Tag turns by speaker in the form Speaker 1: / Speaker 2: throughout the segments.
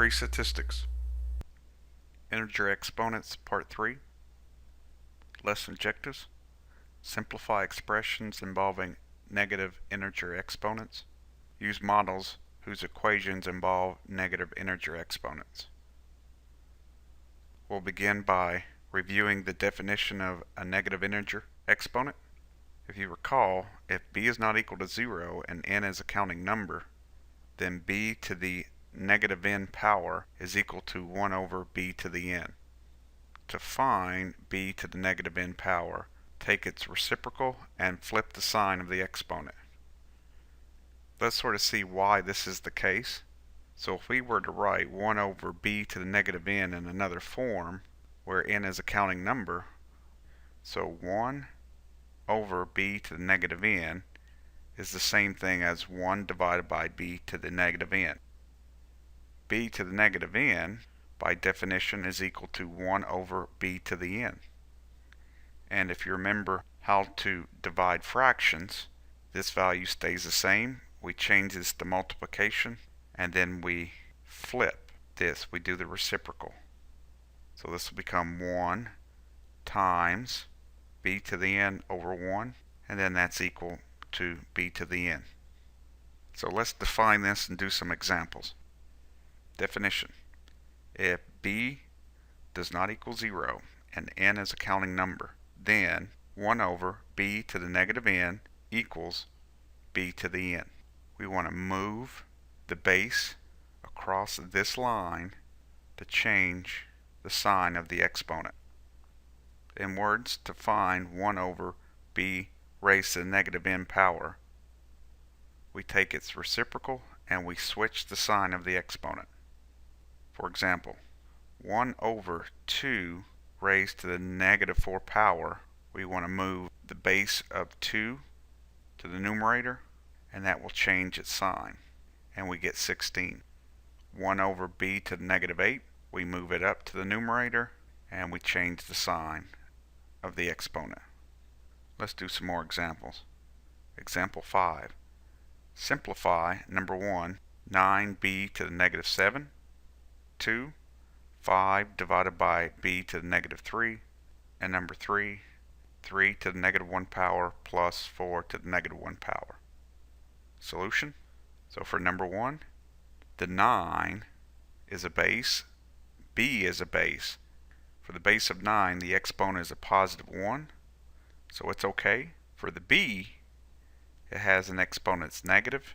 Speaker 1: Pre-statistics. Integer exponents, Part 3. Lesson objectives. Simplify expressions involving negative integer exponents. Use models whose equations involve negative integer exponents. We'll begin by reviewing the definition of a negative integer exponent. If you recall, if b is not equal to 0 and n is a counting number, then b to the negative n power is equal to 1 over b to the n. To find b to the negative n power, take its reciprocal and flip the sign of the exponent. Let's sort of see why this is the case. So if we were to write 1 over b to the negative n in another form, where n is a counting number, so 1 over b to the negative n is the same thing as 1 divided by b to the negative n. b to the negative n, by definition, is equal to 1 over b to the n. And if you remember how to divide fractions, this value stays the same. We change this to multiplication, and then we flip this. We do the reciprocal. So this will become 1 times b to the n over 1, and then that's equal to b to the n. So let's define this and do some examples. Definition. If b does not equal 0 and n is a counting number, then 1 over b to the negative n equals b to the n. We want to move the base across this line to change the sign of the exponent. In words, to find 1 over b raised to the negative n power, we take its reciprocal and we switch the sign of the exponent. For example, 1 over 2 raised to the negative 4 power, we want to move the base of 2 to the numerator, and that will change its sign, and we get 16. 1 over b to the negative 8, we move it up to the numerator, and we change the sign of the exponent. Let's do some more examples. Example 5. Simplify number 1, 9b to the negative 7, 2, 5 divided by b to the negative 3, and number 3, 3 to the negative 1 power plus 4 to the negative 1 power. Solution. So for number 1, the 9 is a base, b is a base. For the base of 9, the exponent is a positive 1, so it's okay. For the b, it has an exponent that's negative,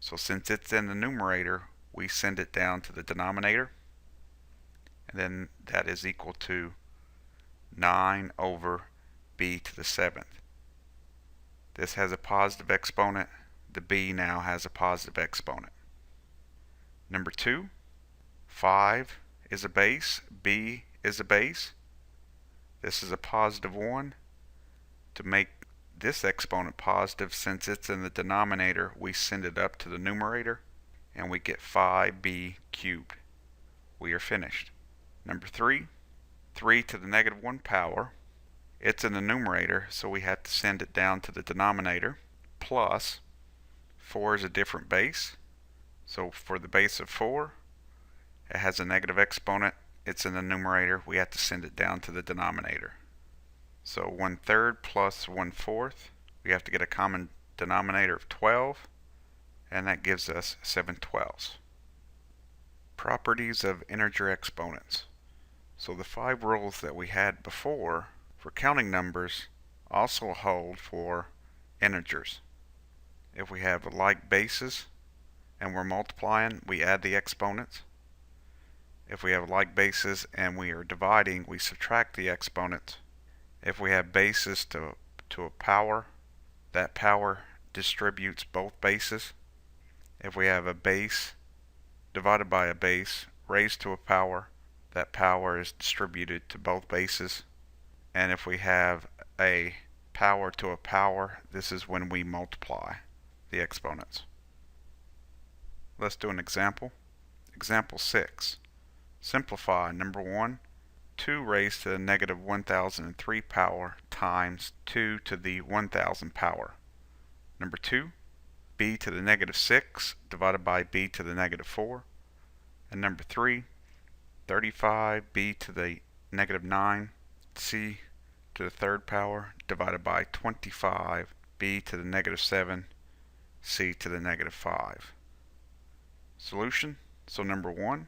Speaker 1: so since it's in the numerator, we send it down to the denominator, and then that is equal to 9 over b to the 7th. This has a positive exponent. The b now has a positive exponent. Number 2, 5 is a base, b is a base. This is a positive 1. To make this exponent positive, since it's in the denominator, we send it up to the numerator, and we get 5b cubed. We are finished. Number 3, 3 to the negative 1 power. It's in the numerator, so we have to send it down to the denominator, plus 4 is a different base. So for the base of 4, it has a negative exponent. It's in the numerator. We have to send it down to the denominator. So 1/3 plus 1/4. We have to get a common denominator of 12, and that gives us 7/12. Properties of integer exponents. So the 5 rules that we had before for counting numbers also hold for integers. If we have like bases and we're multiplying, we add the exponents. If we have like bases and we are dividing, we subtract the exponents. If we have bases to a power, that power distributes both bases. If we have a base divided by a base raised to a power, that power is distributed to both bases. And if we have a power to a power, this is when we multiply the exponents. Let's do an example. Example 6. Simplify number 1, 2 raised to the negative 1003 power times 2 to the 1000 power. Number 2, b to the negative 6 divided by b to the negative 4. And number 3, 35b to the negative 9 c to the third power divided by 25b to the negative 7 c to the negative 5. Solution. So number 1,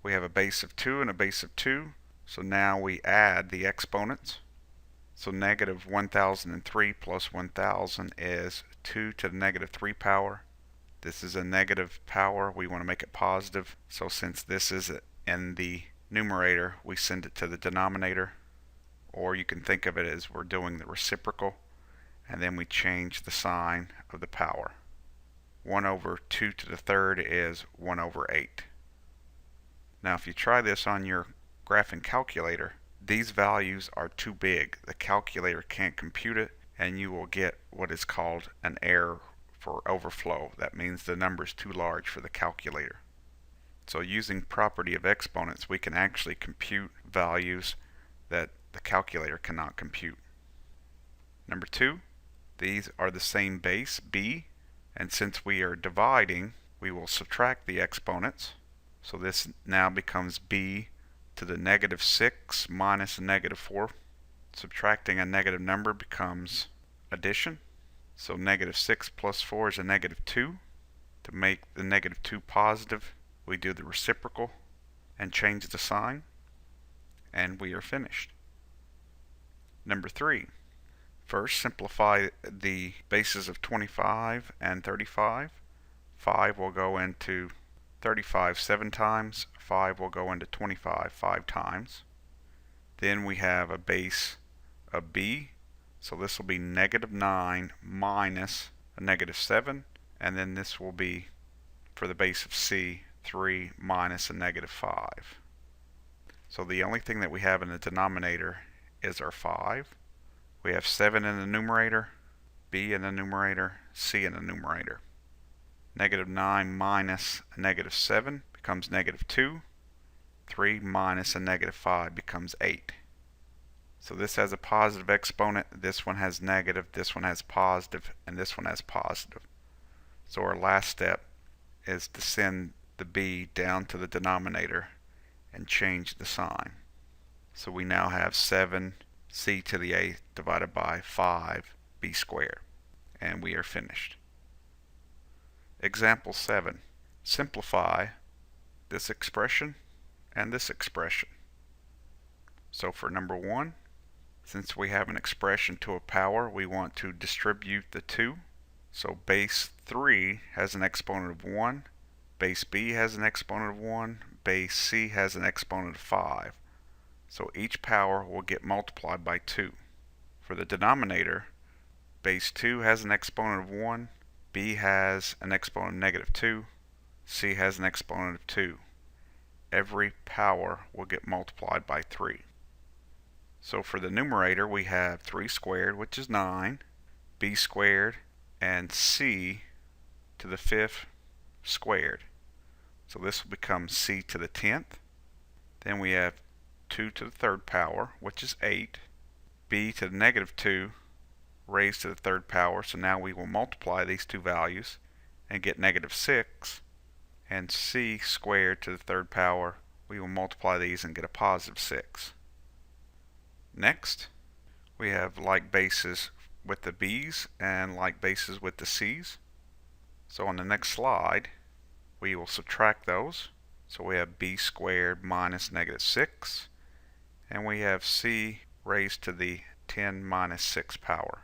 Speaker 1: we have a base of 2 and a base of 2. So now we add the exponents. So negative 1003 plus 1000 is 2 to the negative 3 power. This is a negative power. We want to make it positive. So since this is in the numerator, we send it to the denominator. Or you can think of it as we're doing the reciprocal, and then we change the sign of the power. 1 over 2 to the third is 1 over 8. Now if you try this on your graphing calculator, these values are too big. The calculator can't compute it, and you will get what is called an error for overflow. That means the number is too large for the calculator. So using property of exponents, we can actually compute values that the calculator cannot compute. Number 2, these are the same base, b, and since we are dividing, we will subtract the exponents. So this now becomes b to the negative 6 minus a negative 4. Subtracting a negative number becomes addition. So negative 6 plus 4 is a negative 2. To make the negative 2 positive, we do the reciprocal and change the sign, and we are finished. Number 3. First, simplify the bases of 25 and 35. 5 will go into 35 7 times. 5 will go into 25 5 times. Then we have a base of b. So this will be negative 9 minus a negative 7. And then this will be, for the base of c, 3 minus a negative 5. So the only thing that we have in the denominator is our 5. We have 7 in the numerator, b in the numerator, c in the numerator. Negative 9 minus a negative 7 becomes negative 2. 3 minus a negative 5 becomes 8. So this has a positive exponent, this one has negative, this one has positive, and this one has positive. So our last step is to send the b down to the denominator and change the sign. So we now have 7c to the 8th divided by 5b squared, and we are finished. Example 7. Simplify this expression and this expression. So for number 1, since we have an expression to a power, we want to distribute the 2. So base 3 has an exponent of 1, base b has an exponent of 1, base c has an exponent of 5. So each power will get multiplied by 2. For the denominator, base 2 has an exponent of 1, b has an exponent of negative 2, c has an exponent of 2. Every power will get multiplied by 3. So for the numerator, we have 3 squared, which is 9, b squared, and c to the 5th squared. So this will become c to the 10th. Then we have 2 to the 3rd power, which is 8, b to the negative 2 raised to the 3rd power. So now we will multiply these two values and get negative 6, and c squared to the 3rd power, we will multiply these and get a positive 6. Next, we have like bases with the b's and like bases with the c's. So on the next slide, we will subtract those. So we have b squared minus negative 6, and we have c raised to the 10 minus 6 power.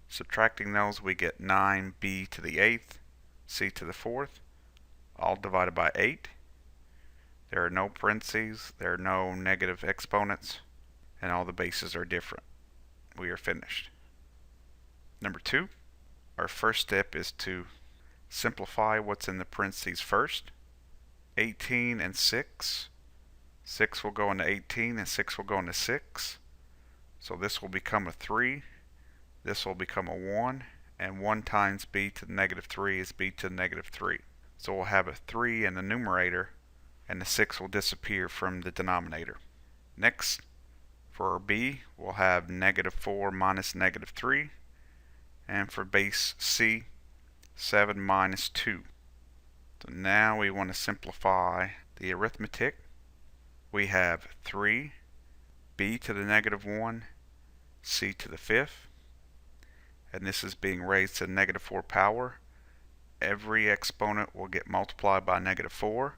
Speaker 1: Subtracting those, we get 9b to the 8th, c to the 4th, all divided by 8. There are no parentheses, there are no negative exponents, and all the bases are different. We are finished. Number 2, our first step is to simplify what's in the parentheses first. 18 and 6. 6 will go into 18 and 6 will go into 6. So this will become a 3. This will become a 1. And 1 times b to the negative 3 is b to the negative 3. So we'll have a 3 in the numerator, and the 6 will disappear from the denominator. Next, for our b, we'll have negative 4 minus negative 3. And for base c, 7 minus 2. So now we want to simplify the arithmetic. We have 3 b to the negative 1 c to the 5th, and this is being raised to the negative 4 power. Every exponent will get multiplied by negative 4,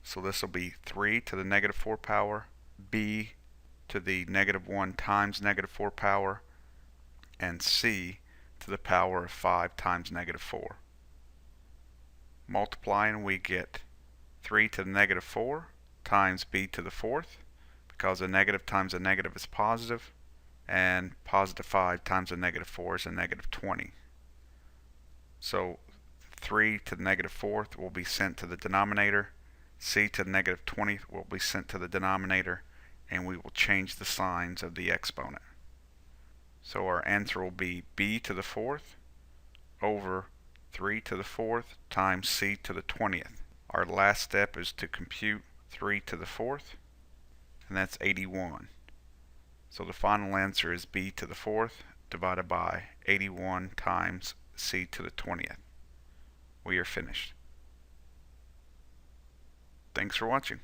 Speaker 1: so this will be 3 to the negative 4 power, b to the negative 1 times negative 4 power, and c to the power of 5 times negative 4. Multiplying, we get 3 to the negative 4 times b to the 4th, because a negative times a negative is positive, and positive 5 times a negative 4 is a negative 20. So 3 to the negative 4th will be sent to the denominator, c to the negative 20th will be sent to the denominator, and we will change the signs of the exponent. So our answer will be b to the 4th over 3 to the 4th times c to the 20th. Our last step is to compute 3 to the 4th, and that's 81. So the final answer is b to the 4th divided by 81 times c to the 20th. We are finished. Thanks for watching.